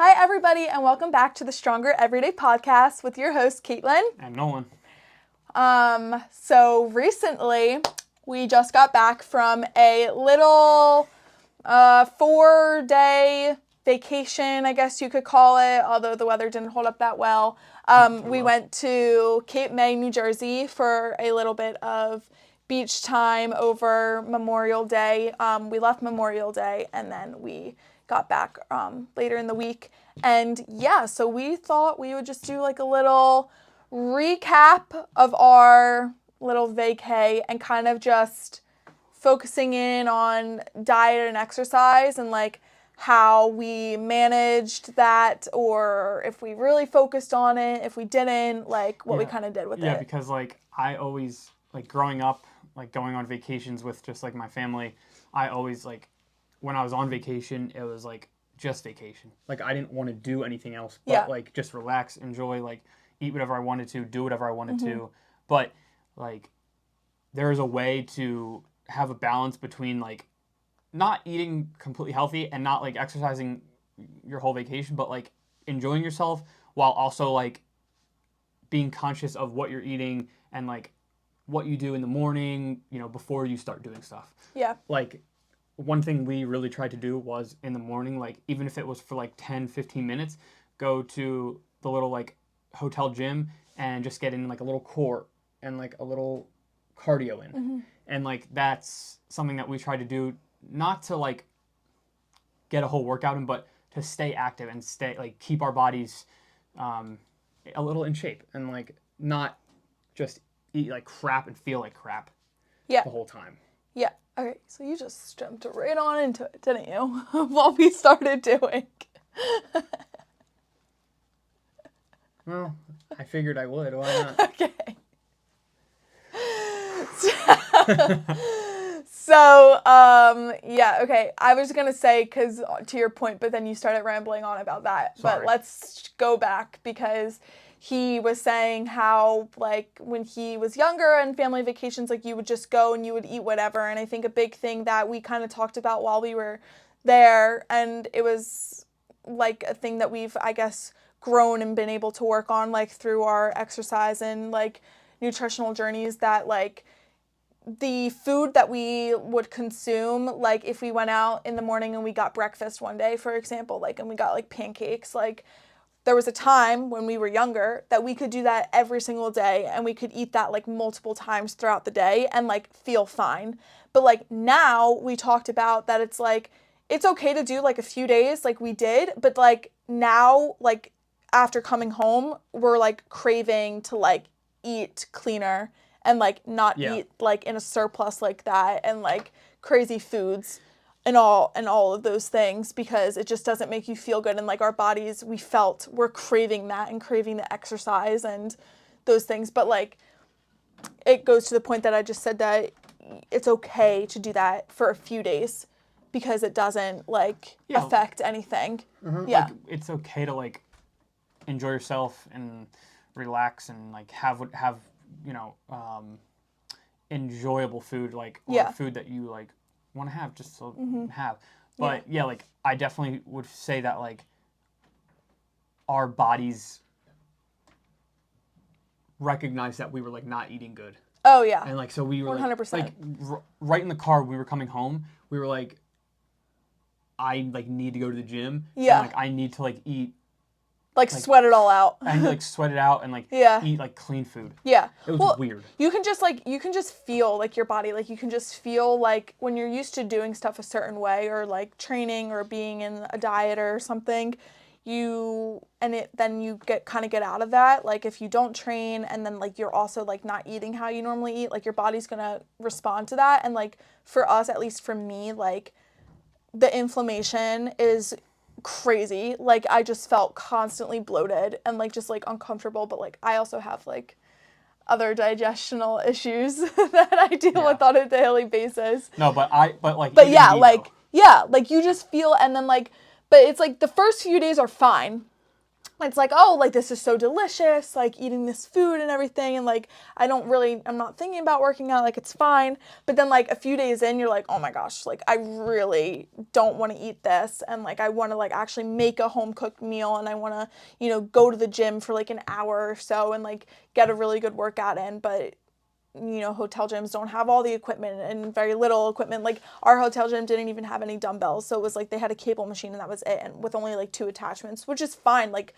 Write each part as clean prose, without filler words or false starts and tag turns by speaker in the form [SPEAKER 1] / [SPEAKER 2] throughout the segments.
[SPEAKER 1] Hi, everybody, and welcome back to the Stronger Everyday Podcast with your host, Caitlin.
[SPEAKER 2] And Nolan.
[SPEAKER 1] So recently, we just got back from a little 4-day vacation, I guess you could call it, although the weather didn't hold up that well. We went to Cape May, New Jersey for a little bit of beach time over Memorial Day. We left Memorial Day, and then we got back later in the week. And yeah, so we thought we would just do like a little recap of our little vacay and kind of just focusing in on diet and exercise and like how we managed that, or if we really focused on it, if we didn't, like what we kind of did with it.
[SPEAKER 2] Yeah, because like I always, like growing up, like going on vacations with just like my family, I always like, when I was on vacation, it was like just vacation. Like I didn't want to do anything else but like just relax, enjoy, like eat whatever I wanted to, do whatever I wanted to. But like there is a way to have a balance between like not eating completely healthy and not like exercising your whole vacation, but like enjoying yourself while also like being conscious of what you're eating and like what you do in the morning, you know, before you start doing stuff.
[SPEAKER 1] Yeah.
[SPEAKER 2] Like one thing we really tried to do was in the morning, like even if it was for like 10, 15 minutes, go to the little like hotel gym and just get in like a little core and like a little cardio in. And like that's something that we try to do, not to like get a whole workout in, but to stay active and stay like keep our bodies a little in shape and like not just eat like crap and feel like crap the whole time.
[SPEAKER 1] Yeah. Okay, so you just jumped right on into it, didn't you? What we started doing.
[SPEAKER 2] Well, I figured I would. Why not?
[SPEAKER 1] Okay. So, yeah, okay. I was going to say, because to your point, but then you started rambling on about that.
[SPEAKER 2] Sorry.
[SPEAKER 1] But let's go back, because he was saying how, like, when he was younger and family vacations, like, you would just go and you would eat whatever. And I think a big thing that we kind of talked about while we were there, and it was, like, a thing that we've, I guess, grown and been able to work on, like, through our exercise and, like, nutritional journeys, that, like, the food that we would consume, like if we went out in the morning and we got breakfast one day, for example, like, and we got like pancakes, like there was a time when we were younger that we could do that every single day and we could eat that like multiple times throughout the day and like feel fine. But like now we talked about that it's like, it's okay to do like a few days like we did, but like now, like after coming home, we're like craving to like eat cleaner and like not eat like in a surplus like that and like crazy foods and all of those things, because it just doesn't make you feel good. And like our bodies, we're craving that and craving the exercise and those things. But like it goes to the point that I just said, that it's okay to do that for a few days because it doesn't like affect anything. Yeah.
[SPEAKER 2] Like it's okay to like enjoy yourself and relax and like have you know, enjoyable food, like, or food that you, like, want to have just to have. But, yeah, like, I definitely would say that, like, our bodies recognized that we were, like, not eating good.
[SPEAKER 1] Oh, yeah.
[SPEAKER 2] And, like, so we were,
[SPEAKER 1] 100%.
[SPEAKER 2] like right in the car, we were coming home, we were, like, I, like, need to go to the gym.
[SPEAKER 1] Yeah.
[SPEAKER 2] And, like, I need to, like, eat.
[SPEAKER 1] Like sweat it all out.
[SPEAKER 2] And like sweat it out and like eat like clean food.
[SPEAKER 1] Yeah.
[SPEAKER 2] It was weird.
[SPEAKER 1] You can just feel like your body, like you can just feel like when you're used to doing stuff a certain way, or like training or being in a diet or something, then you get out of that. Like if you don't train and then like you're also like not eating how you normally eat, like your body's gonna respond to that. And like for us, at least for me, like the inflammation is crazy. Like I just felt constantly bloated and like just like uncomfortable, but like I also have like other digestional issues that I deal with on a daily basis.
[SPEAKER 2] No, but
[SPEAKER 1] like you just feel, and then like, but it's like the first few days are fine, it's like, oh, like this is so delicious, like eating this food and everything, and like I'm not thinking about working out, like it's fine. But then like a few days in, you're like, oh my gosh, like I really don't want to eat this, and like I want to like actually make a home cooked meal, and I want to, go to the gym for like an hour or so and like get a really good workout in. But hotel gyms don't have all the equipment and very little equipment. Like our hotel gym didn't even have any dumbbells. So it was like they had a cable machine and that was it. And with only like 2 attachments, which is fine, like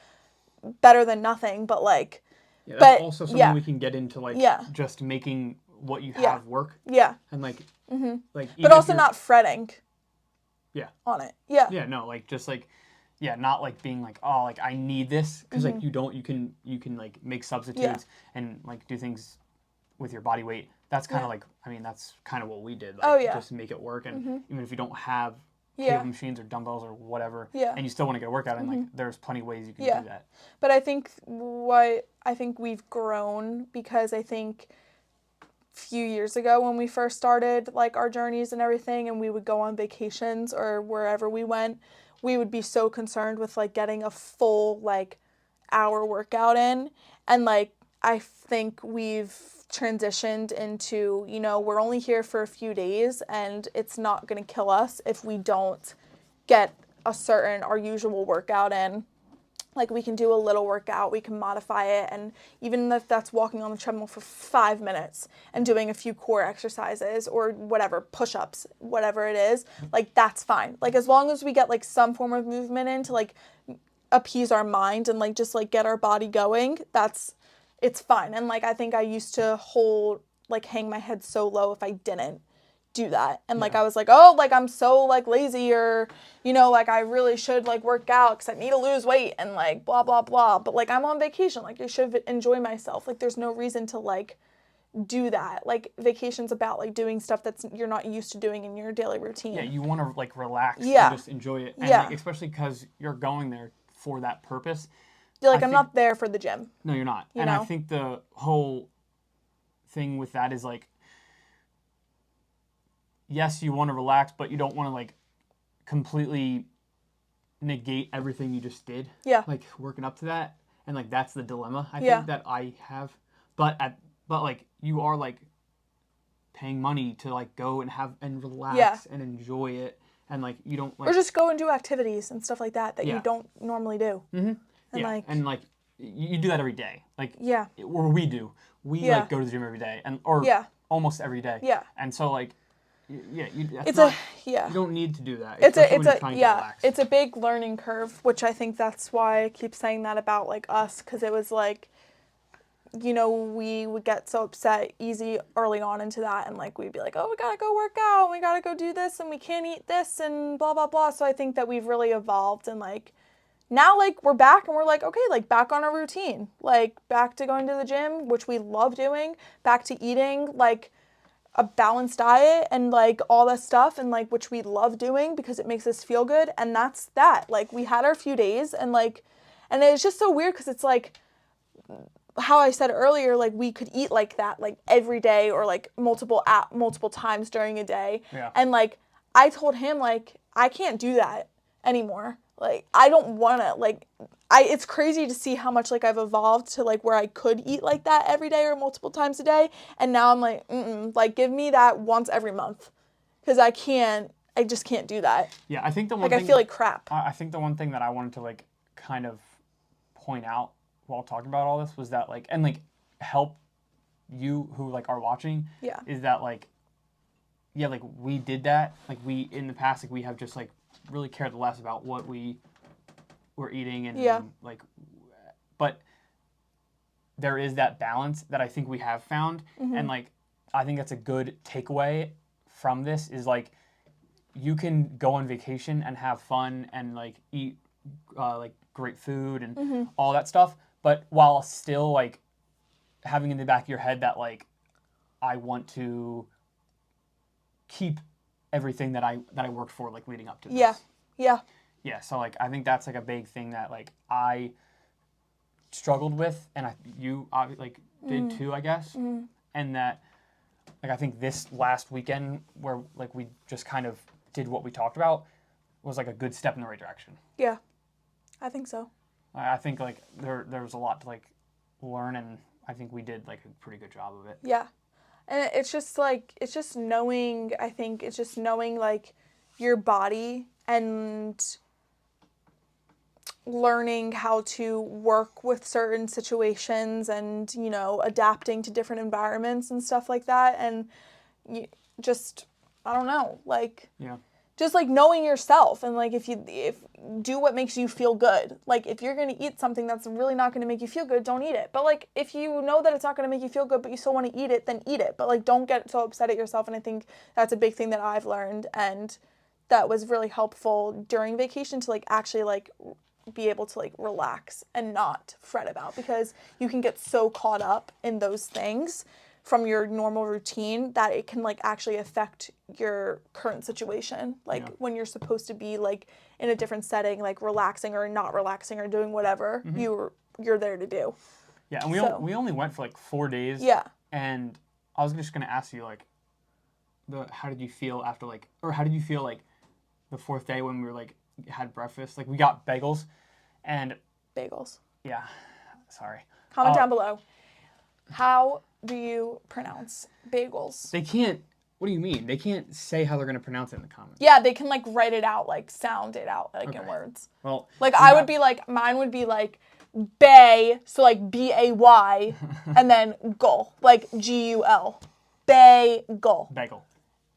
[SPEAKER 1] better than nothing. But like,
[SPEAKER 2] yeah, that's also something
[SPEAKER 1] yeah,
[SPEAKER 2] we can get into, like
[SPEAKER 1] yeah,
[SPEAKER 2] just making what you
[SPEAKER 1] yeah,
[SPEAKER 2] have work.
[SPEAKER 1] yeah.
[SPEAKER 2] And like, like,
[SPEAKER 1] But also not fretting
[SPEAKER 2] yeah,
[SPEAKER 1] on it. Yeah.
[SPEAKER 2] yeah, no, like just like, yeah, not like being like, oh, like I need this, because like you can like make substitutes and like do things with your body weight. That's kind of like, I mean, that's kind of what we did. Like, just make it work. And even if you don't have cable machines or dumbbells or whatever, and you still want to get a workout, and like there's plenty of ways you can do that.
[SPEAKER 1] But I think we've grown, because I think a few years ago when we first started like our journeys and everything, and we would go on vacations or wherever we went, we would be so concerned with like getting a full like hour workout in. And like I think we've transitioned into, we're only here for a few days, and it's not going to kill us if we don't get our usual workout in. Like we can do a little workout, we can modify it, and even if that's walking on the treadmill for 5 minutes and doing a few core exercises or whatever, push-ups, whatever it is, like that's fine. Like as long as we get like some form of movement in to like appease our mind and like just like get our body going, it's fine. And like I think I used to hang my head so low if I didn't do that. And like I was like, oh, like I'm so like lazy, or like I really should like work out because I need to lose weight and like blah blah blah. But like I'm on vacation, like I should enjoy myself. Like there's no reason to like do that. Like vacation's about like doing stuff that's you're not used to doing in your daily routine.
[SPEAKER 2] Yeah, you want to like relax and just enjoy it. And like, especially because you're going there for that purpose.
[SPEAKER 1] You're like, I'm not there for the gym.
[SPEAKER 2] No, you're not. And I think the whole thing with that is like, yes, you want to relax, but you don't want to like completely negate everything you just did.
[SPEAKER 1] Yeah.
[SPEAKER 2] Like working up to that, and like that's the dilemma I think that I have. But like you are like paying money to like go and relax and enjoy it, and like you don't like,
[SPEAKER 1] or just go and do activities and stuff like that you don't normally do.
[SPEAKER 2] And like you do that every day, like or we do. We like go to the gym every day, or almost every day. And so like. Yeah, you don't need to do that.
[SPEAKER 1] It's a big learning curve, which I think that's why I keep saying that about like us, because it was like, we would get so upset easy early on into that, and like we'd be like, oh, we gotta go work out, we gotta go do this, and we can't eat this, and blah blah blah. So I think that we've really evolved, and like now like we're back and we're like, okay, like back on our routine, like back to going to the gym, which we love doing, back to eating like a balanced diet and like all that stuff, and like which we love doing because it makes us feel good. And that's that. Like we had our few days, and it's just so weird because it's like how I said earlier, like we could eat like that like every day, or like multiple times during a day. And like I told him like I can't do that anymore. Like I don't want to, like it's crazy to see how much like I've evolved to like where I could eat like that every day or multiple times a day, and now I'm like, like give me that once every month, because I just can't do that.
[SPEAKER 2] Yeah, I think the one
[SPEAKER 1] thing, I feel like crap.
[SPEAKER 2] I think the one thing that I wanted to like kind of point out while talking about all this was that like, and like help you who like are watching, is that like, like we did that, like we in the past, like we have just like really cared less about what we were eating and like, but there is that balance that I think we have found, and like I think that's a good takeaway from this is like you can go on vacation and have fun and like eat like great food and all that stuff, but while still like having in the back of your head that like I want to keep everything that I worked for like leading up to this. Yeah, so like I think that's like a big thing that like I struggled with, and you like did too, I guess. And that like I think this last weekend where like we just kind of did what we talked about was like a good step in the right direction.
[SPEAKER 1] Yeah. I think so.
[SPEAKER 2] I think like there was a lot to like learn, and I think we did like a pretty good job of it.
[SPEAKER 1] Yeah. And it's just knowing, I think it's just knowing like your body and learning how to work with certain situations and, you know, adapting to different environments and stuff like that. And just, I don't know, like,
[SPEAKER 2] Yeah.
[SPEAKER 1] just like knowing yourself and like if do what makes you feel good. Like if you're going to eat something that's really not going to make you feel good, don't eat it. But like if you know that it's not going to make you feel good but you still want to eat it, then eat it. But like don't get so upset at yourself. And I think that's a big thing that I've learned and that was really helpful during vacation to like actually like be able to like relax and not fret about, because you can get so caught up in those things from your normal routine that it can like actually affect your current situation. Like when you're supposed to be like in a different setting, like relaxing or not relaxing or doing whatever you're there to do.
[SPEAKER 2] Yeah, and we only went for like 4 days.
[SPEAKER 1] Yeah.
[SPEAKER 2] And I was just gonna ask you like, how did you feel after like, or how did you feel like the 4th day when we were like had breakfast? Like we got bagels, and
[SPEAKER 1] Bagels.
[SPEAKER 2] yeah, sorry.
[SPEAKER 1] Comment down below. How do you pronounce bagels?
[SPEAKER 2] They can't. What do you mean? They can't say how they're gonna pronounce it in the comments.
[SPEAKER 1] Yeah, they can like write it out, like sound it out, like in words.
[SPEAKER 2] Well,
[SPEAKER 1] like I would be like, mine would be like bay, so like BAY, and then gul, like GUL, bagel.
[SPEAKER 2] Bagel.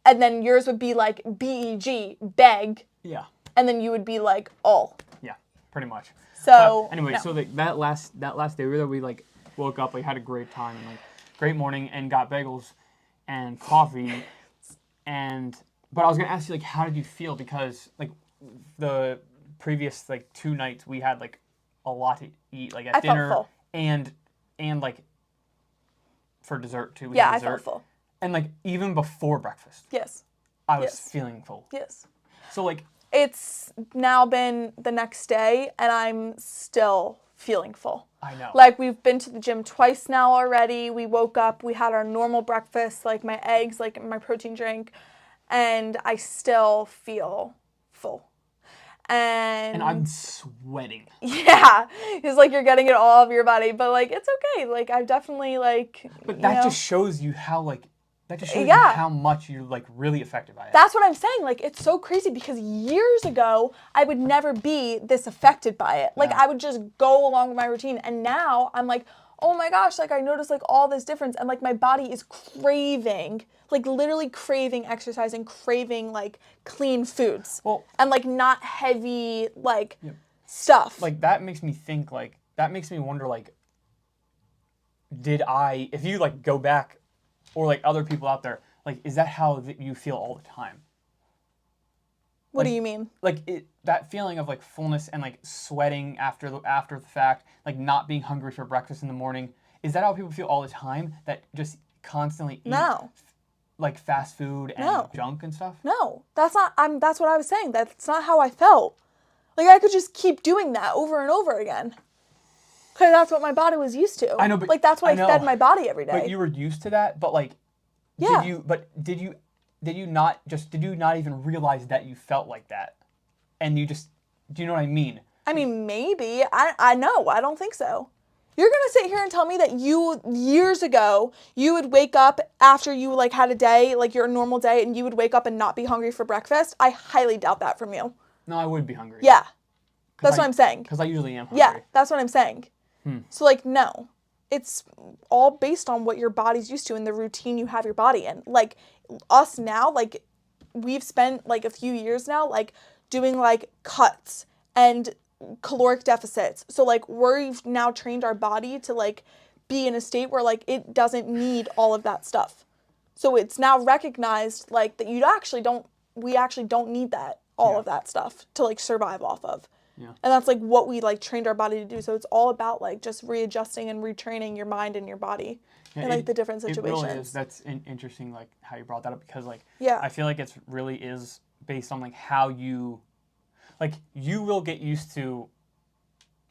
[SPEAKER 1] And then yours would be like BEG, beg.
[SPEAKER 2] Yeah.
[SPEAKER 1] And then you would be like all.
[SPEAKER 2] Yeah, pretty much.
[SPEAKER 1] So
[SPEAKER 2] anyway, so like that last day we were there, we like woke up, like had a great time and like great morning and got bagels and coffee but I was gonna ask you like how did you feel, because like the previous like 2 nights we had like a lot to eat, like at dinner
[SPEAKER 1] felt full.
[SPEAKER 2] and like for dessert too.
[SPEAKER 1] Yeah, I felt full.
[SPEAKER 2] And like even before breakfast.
[SPEAKER 1] Yes.
[SPEAKER 2] I was feeling full.
[SPEAKER 1] Yes.
[SPEAKER 2] So like
[SPEAKER 1] it's now been the next day and I'm still feeling full.
[SPEAKER 2] I know.
[SPEAKER 1] Like we've been to the gym twice now already. We woke up, we had our normal breakfast, like my eggs, like my protein drink, and I still feel full. And
[SPEAKER 2] I'm sweating.
[SPEAKER 1] Yeah. It's like you're getting it all over your body, but like it's okay. Like I've definitely like
[SPEAKER 2] But that just shows you how like that just shows you how much you're like really affected by it.
[SPEAKER 1] That's what I'm saying. Like it's so crazy because years ago I would never be this affected by it. Like I would just go along with my routine, and now I'm like, oh my gosh, like I noticed like all this difference, and like my body is craving, like literally craving exercise and craving like clean foods.
[SPEAKER 2] Well,
[SPEAKER 1] and like not heavy like stuff.
[SPEAKER 2] Like that makes me think, like that makes me wonder, like if you like go back, or like other people out there, like is that how you feel all the time?
[SPEAKER 1] What do you mean?
[SPEAKER 2] Like that feeling of like fullness and like sweating after the fact, like not being hungry for breakfast in the morning. Is that how people feel all the time? That just constantly eat like fast food and junk and stuff?
[SPEAKER 1] No, that's not. That's what I was saying. That's not how I felt. Like I could just keep doing that over and over again. Because that's what my body was used to.
[SPEAKER 2] I know, but
[SPEAKER 1] like that's what I fed my body every day.
[SPEAKER 2] But you were used to that. But like, did you not even realize that you felt like that? And you just, do you know what I mean?
[SPEAKER 1] I mean, maybe. I know. I don't think so. You're going to sit here and tell me that years ago, you would wake up after you like had a day, like your normal day, and you would wake up and not be hungry for breakfast? I highly doubt that from you.
[SPEAKER 2] No, I would be hungry.
[SPEAKER 1] Yeah. That's what I'm saying.
[SPEAKER 2] Because I usually am hungry.
[SPEAKER 1] Yeah, that's what I'm saying. So like, no. It's all based on what your body's used to and the routine you have your body in. Like us now, like we've spent like a few years now, like doing like cuts and caloric deficits. So like we've now trained our body to like be in a state where like it doesn't need all of that stuff. So it's now recognized like that we actually don't need that, all of that stuff to like survive off of.
[SPEAKER 2] Yeah.
[SPEAKER 1] And that's like what we like trained our body to do. So it's all about like just readjusting and retraining your mind and your body in like the different situations.
[SPEAKER 2] It really is. That's interesting, like how you brought that up, because like I feel like it's really is based on like how you will get used to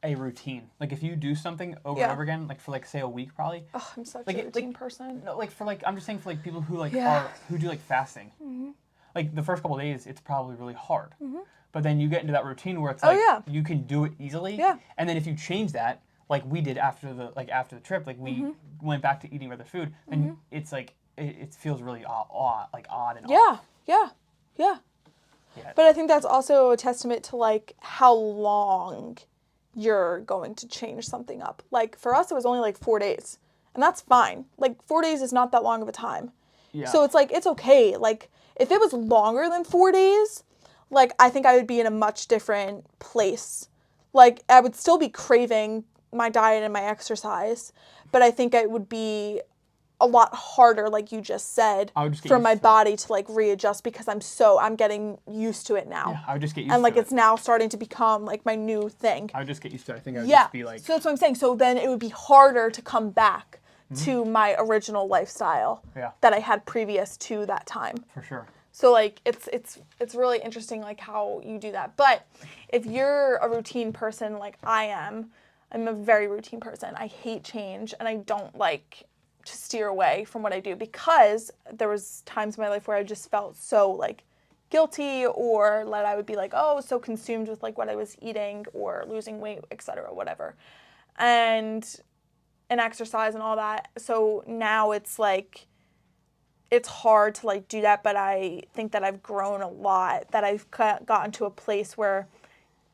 [SPEAKER 2] a routine. Like if you do something over and over again, like for like say a week probably.
[SPEAKER 1] Oh, I'm such a routine person.
[SPEAKER 2] No, like for like I'm just saying for like people who like who do like fasting. Like the first couple of days, it's probably really hard. but then you get into that routine where it's
[SPEAKER 1] Oh,
[SPEAKER 2] like
[SPEAKER 1] yeah.
[SPEAKER 2] you can do it easily.
[SPEAKER 1] Yeah.
[SPEAKER 2] And then if you change that, like we did after the trip, like we went back to eating other food, and it's like it feels really odd and odd.
[SPEAKER 1] Yeah. Yeah.
[SPEAKER 2] Yeah.
[SPEAKER 1] But I think that's also a testament to like how long you're going to change something up. Like for us, it was only like 4 days, and that's fine. Like 4 days is not that long of a time.
[SPEAKER 2] Yeah.
[SPEAKER 1] So it's like, it's okay. Like if it was longer than 4 days, like I think I would be in a much different place. Like I would still be craving my diet and my exercise, but I think it would be a lot harder, like you just said,
[SPEAKER 2] I would just get
[SPEAKER 1] for
[SPEAKER 2] used
[SPEAKER 1] my
[SPEAKER 2] to it.
[SPEAKER 1] body to like readjust because I'm getting used to it now.
[SPEAKER 2] Yeah, I would just get used
[SPEAKER 1] And like
[SPEAKER 2] to it.
[SPEAKER 1] it's now starting to become like my new thing.
[SPEAKER 2] I would just get used to it. I think I would
[SPEAKER 1] Yeah.
[SPEAKER 2] just be like,
[SPEAKER 1] So that's what I'm saying. So then it would be harder to come back to my original lifestyle
[SPEAKER 2] Yeah.
[SPEAKER 1] that I had previous to that time.
[SPEAKER 2] for sure.
[SPEAKER 1] So like it's really interesting like how you do that. But if you're a routine person like I'm a very routine person. I hate change and I don't like to steer away from what I do because there was times in my life where I just felt so like guilty or that I would be like, oh, so consumed with like what I was eating or losing weight, etc., whatever. And exercise and all that. So now it's like it's hard to like do that, but I think that I've grown a lot, that I've gotten to a place where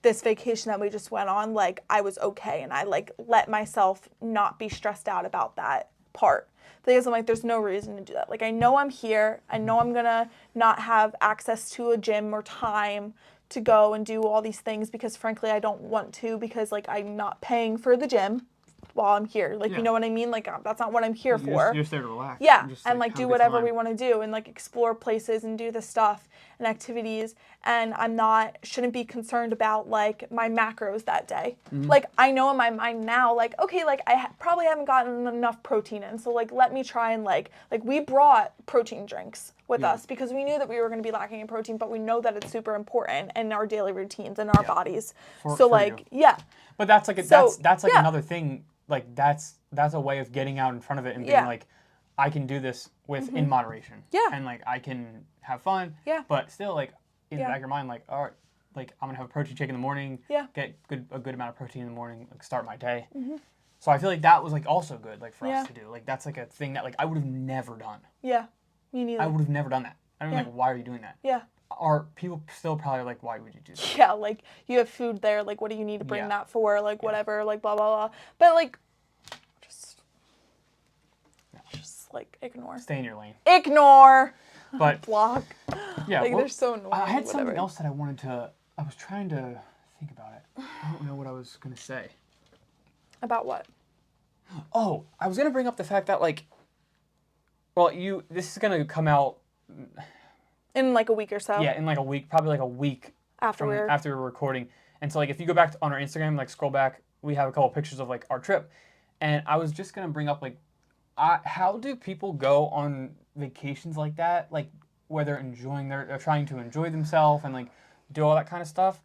[SPEAKER 1] this vacation that we just went on, like I was okay and I like let myself not be stressed out about that part. Because I'm like, there's no reason to do that. Like I know I'm here. I know I'm gonna not have access to a gym or time to go and do all these things because frankly I don't want to because like I'm not paying for the gym while I'm here. Like,
[SPEAKER 2] Yeah.
[SPEAKER 1] you know what I mean? Like that's not what I'm here for.
[SPEAKER 2] You're just there to relax.
[SPEAKER 1] Yeah,
[SPEAKER 2] Just,
[SPEAKER 1] and like
[SPEAKER 2] have
[SPEAKER 1] do
[SPEAKER 2] a good
[SPEAKER 1] whatever
[SPEAKER 2] time.
[SPEAKER 1] we want to do and like explore places and do the stuff and activities. And shouldn't be concerned about like my macros that day. Like I know in my mind now, like okay, like I probably haven't gotten enough protein in, so like let me try and like we brought protein drinks with us because we knew that we were going to be lacking in protein, but we know that it's super important in our daily routines and our bodies. So like
[SPEAKER 2] you.
[SPEAKER 1] yeah.
[SPEAKER 2] But that's like
[SPEAKER 1] So,
[SPEAKER 2] that's like
[SPEAKER 1] yeah.
[SPEAKER 2] another thing. Like that's a way of getting out in front of it and being
[SPEAKER 1] Yeah.
[SPEAKER 2] like, I can do this with in moderation.
[SPEAKER 1] Yeah.
[SPEAKER 2] And like I can have fun.
[SPEAKER 1] Yeah.
[SPEAKER 2] But still like in the
[SPEAKER 1] Yeah.
[SPEAKER 2] back of your mind, like, all right, like I'm gonna have a protein shake in the morning.
[SPEAKER 1] Yeah.
[SPEAKER 2] Get a good amount of protein in the morning. Like start my day. So I feel like that was like also good like for
[SPEAKER 1] Yeah.
[SPEAKER 2] us to do. Like that's like a thing that like I would have never done.
[SPEAKER 1] Yeah. Me neither.
[SPEAKER 2] I would have never done that. I mean
[SPEAKER 1] Yeah.
[SPEAKER 2] like why are you doing that?
[SPEAKER 1] Yeah.
[SPEAKER 2] Are people still probably like why would you do that?
[SPEAKER 1] Yeah, like you have food there, like what do you need to bring
[SPEAKER 2] Yeah.
[SPEAKER 1] that for? Like whatever, like blah blah blah. But like just like ignore.
[SPEAKER 2] Stay in your lane.
[SPEAKER 1] Ignore.
[SPEAKER 2] But
[SPEAKER 1] Block.
[SPEAKER 2] yeah,
[SPEAKER 1] Like
[SPEAKER 2] well,
[SPEAKER 1] they're so annoying.
[SPEAKER 2] I had
[SPEAKER 1] whatever.
[SPEAKER 2] something else that I wanted to. I was trying to think about it. I don't know what I was gonna say.
[SPEAKER 1] About what?
[SPEAKER 2] Oh, I was gonna bring up the fact that like, well, this is gonna come out.
[SPEAKER 1] In like a week or so.
[SPEAKER 2] Yeah, in like a week, probably like a week
[SPEAKER 1] After we're
[SPEAKER 2] recording. And so like, if you go back on our Instagram, like scroll back, we have a couple pictures of like our trip, and I was just gonna bring up like, how do people go on vacations like that? Like where they're trying to enjoy themselves and like do all that kind of stuff,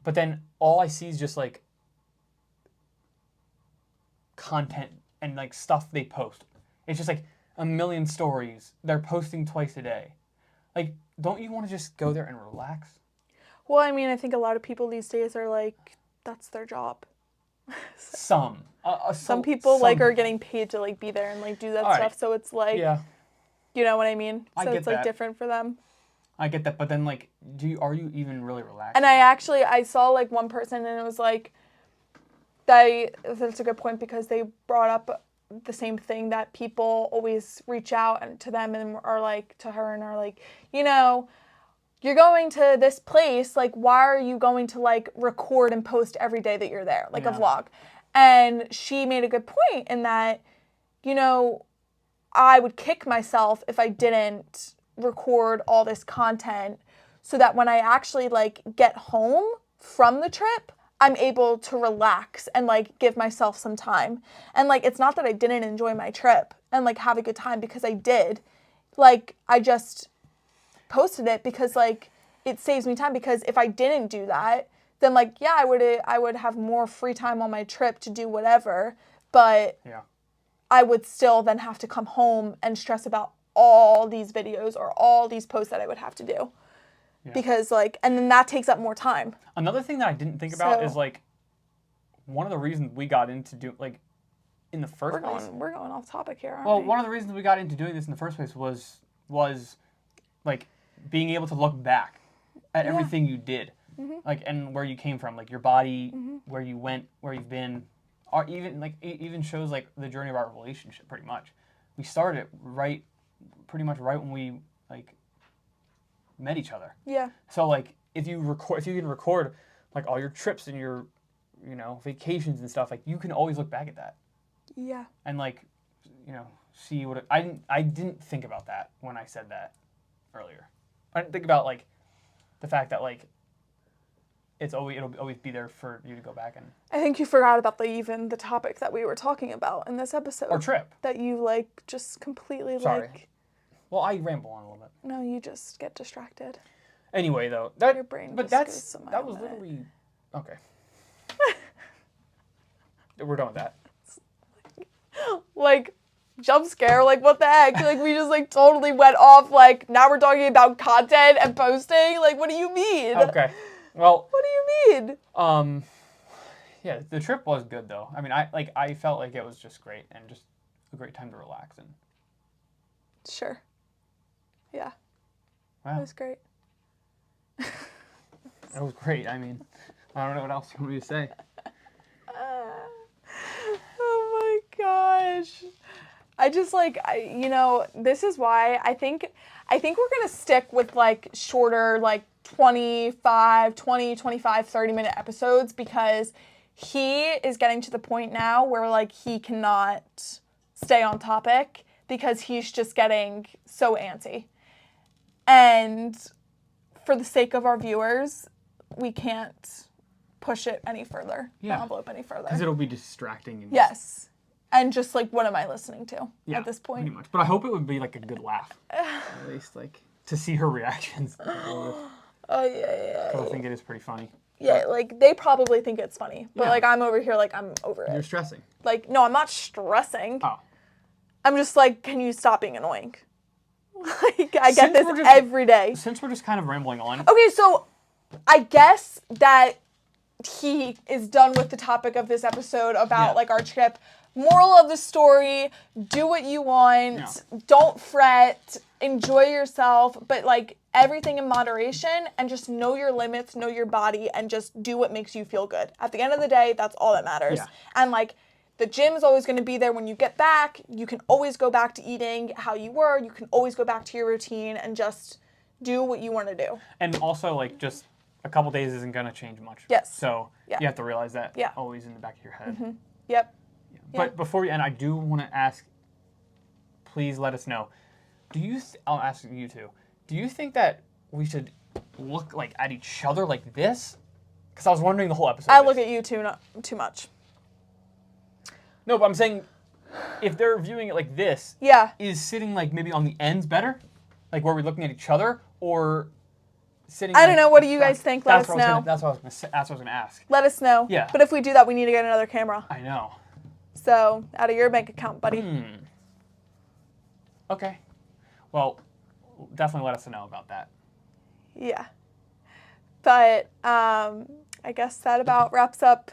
[SPEAKER 2] but then all I see is just like content and like stuff they post. It's just like a million stories they're posting twice a day. Like, don't you want to just go there and relax?
[SPEAKER 1] Well, I mean, I think a lot of people these days are like, that's their job.
[SPEAKER 2] Some
[SPEAKER 1] people like are getting paid to like be there and like do that
[SPEAKER 2] All right.
[SPEAKER 1] stuff. So it's like,
[SPEAKER 2] Yeah,
[SPEAKER 1] you know what I mean?
[SPEAKER 2] I
[SPEAKER 1] So
[SPEAKER 2] get
[SPEAKER 1] it's like
[SPEAKER 2] that.
[SPEAKER 1] different for them.
[SPEAKER 2] I get that, but then like, are you even really relaxed?
[SPEAKER 1] And I saw like one person and it was like, that's a good point because they brought up the same thing that people always reach out to them and are like, to her and are like, you know, you're going to this place, like, why are you going to like record and post every day that you're there? Like a vlog. And she made a good point in that, you know, I would kick myself if I didn't record all this content so that when I actually like get home from the trip, I'm able to relax and like give myself some time. And like, it's not that I didn't enjoy my trip and like have a good time because I did. Like, I just posted it because like it saves me time, because if I didn't do that, then like, yeah, I would have more free time on my trip to do whatever, but
[SPEAKER 2] Yeah.
[SPEAKER 1] I would still then have to come home and stress about all these videos or all these posts that I would have to do. because like, and then that takes up more time.
[SPEAKER 2] Another thing that I didn't think about
[SPEAKER 1] So-
[SPEAKER 2] is like one of the reasons we got into like in the first place.
[SPEAKER 1] We're going off topic here, aren't
[SPEAKER 2] Well,
[SPEAKER 1] we?
[SPEAKER 2] one of the reasons we got into doing this in the first place was like being able to look back at everything you did, like, and where you came from, like your body, where you went, where you've been, or even like it even shows like the journey of our relationship. Pretty much, we started pretty much right when we like met each other.
[SPEAKER 1] Yeah.
[SPEAKER 2] So like if you can record like all your trips and your vacations and stuff, like you can always look back at that.
[SPEAKER 1] Yeah.
[SPEAKER 2] And like, see what I didn't think about that when I said that earlier. I didn't think about like the fact that like it'll always be there for you to go back and.
[SPEAKER 1] I think you forgot about the topic that we were talking about in this episode.
[SPEAKER 2] Or trip.
[SPEAKER 1] That you like just completely
[SPEAKER 2] Sorry.
[SPEAKER 1] like.
[SPEAKER 2] Well, I ramble on a little bit.
[SPEAKER 1] No, you just get distracted.
[SPEAKER 2] Anyway, though
[SPEAKER 1] Your brain
[SPEAKER 2] but
[SPEAKER 1] just
[SPEAKER 2] that's
[SPEAKER 1] goes somewhere
[SPEAKER 2] that was
[SPEAKER 1] with it.
[SPEAKER 2] literally okay. We're done with that.
[SPEAKER 1] Like, jump scare, like what the heck? Like we just like totally went off, like now we're talking about content and posting. Like what do you mean?
[SPEAKER 2] Okay. Well,
[SPEAKER 1] What do you mean?
[SPEAKER 2] Yeah, the trip was good though. I mean, I felt like it was just great and just a great time to relax and.
[SPEAKER 1] Sure. Yeah.
[SPEAKER 2] Wow.
[SPEAKER 1] It was great.
[SPEAKER 2] It was great. I mean, I don't know what else you want me to say.
[SPEAKER 1] Oh my gosh. I just like, this is why I think we're going to stick with like shorter, like 25, 30-minute episodes because he is getting to the point now where like he cannot stay on topic because he's just getting so antsy. And for the sake of our viewers, we can't push it any further, the envelope any further.
[SPEAKER 2] Because it'll be distracting. And
[SPEAKER 1] Yes. And just like, what am I listening to at this point?
[SPEAKER 2] Pretty much. But I hope it would be like a good laugh. At least like to see her reactions.
[SPEAKER 1] Oh, yeah.
[SPEAKER 2] Because I think it is pretty funny.
[SPEAKER 1] Yeah, like they probably think it's funny. But like I'm over here like I'm over it.
[SPEAKER 2] You're stressing.
[SPEAKER 1] Like, no, I'm not stressing.
[SPEAKER 2] Oh.
[SPEAKER 1] I'm just like, can you stop being annoying? Like, I get
[SPEAKER 2] Since
[SPEAKER 1] this every day.
[SPEAKER 2] Since we're just kind of rambling on.
[SPEAKER 1] Okay, so I guess that he is done with the topic of this episode about like our trip. Moral of the story, do what you want, don't fret, enjoy yourself, but like everything in moderation and just know your limits, know your body, and just do what makes you feel good. At the end of the day, that's all that matters.
[SPEAKER 2] Yeah.
[SPEAKER 1] And like the gym is always going to be there when you get back. You can always go back to eating how you were. You can always go back to your routine and just do what you want to do.
[SPEAKER 2] And also like just a couple days isn't going to change much.
[SPEAKER 1] Yes.
[SPEAKER 2] So you have to realize that always in the back of your head.
[SPEAKER 1] Mm-hmm. Yep.
[SPEAKER 2] But before we end, I do want to ask, please let us know. I'll ask you too. Do you think that we should look like at each other like this? Because I was wondering the whole episode.
[SPEAKER 1] I look at you too much.
[SPEAKER 2] No, but I'm saying if they're viewing it like this, is sitting like maybe on the ends better? Like where we're looking at each other, or sitting
[SPEAKER 1] I don't know. What do you guys think? Let us know.
[SPEAKER 2] That's what I was going to ask.
[SPEAKER 1] Let us know.
[SPEAKER 2] Yeah.
[SPEAKER 1] But if we do that, we need to get another camera.
[SPEAKER 2] I know.
[SPEAKER 1] So, out of your bank account, buddy.
[SPEAKER 2] Okay. Well, definitely let us know about that.
[SPEAKER 1] Yeah. But I guess that about wraps up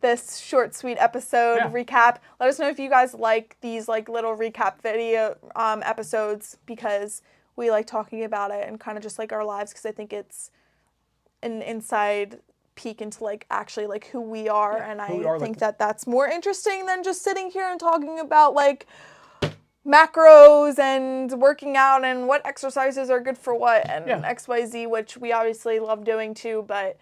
[SPEAKER 1] this short, sweet episode recap. Let us know if you guys like these like little recap video episodes because we like talking about it and kind of just like our lives because I think it's an inside peek into like actually like who we are and I think that that's more interesting than just sitting here and talking about like macros and working out and what exercises are good for what and XYZ, which we obviously love doing too, but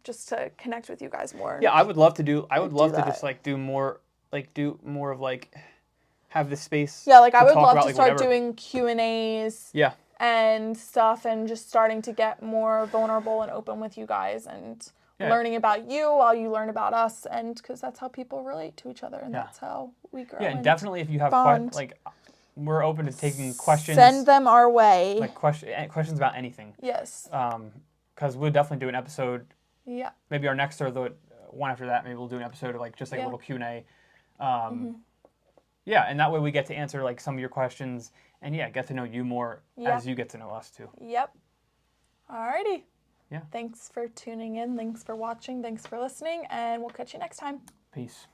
[SPEAKER 1] just to connect with you guys more.
[SPEAKER 2] Yeah, I would love to just like do more of like have the space.
[SPEAKER 1] Yeah, like I would love
[SPEAKER 2] about,
[SPEAKER 1] to
[SPEAKER 2] like,
[SPEAKER 1] start
[SPEAKER 2] whatever.
[SPEAKER 1] doing Q&As.
[SPEAKER 2] Yeah.
[SPEAKER 1] And stuff and just starting to get more vulnerable and open with you guys and learning about you while you learn about us and because that's how people relate to each other and that's how we grow.
[SPEAKER 2] Yeah, and definitely if you have we're open to taking questions.
[SPEAKER 1] Send them our way.
[SPEAKER 2] Like questions about anything.
[SPEAKER 1] Yes.
[SPEAKER 2] Because we'll definitely do an episode.
[SPEAKER 1] Yeah.
[SPEAKER 2] Maybe our next or the one after that, maybe we'll do an episode of like just like a little Q&A. Yeah, and that way we get to answer like some of your questions and get to know you more as you get to know us too.
[SPEAKER 1] Yep. Alrighty.
[SPEAKER 2] Yeah.
[SPEAKER 1] Thanks for tuning in. Thanks for watching. Thanks for listening. And we'll catch you next time.
[SPEAKER 2] Peace.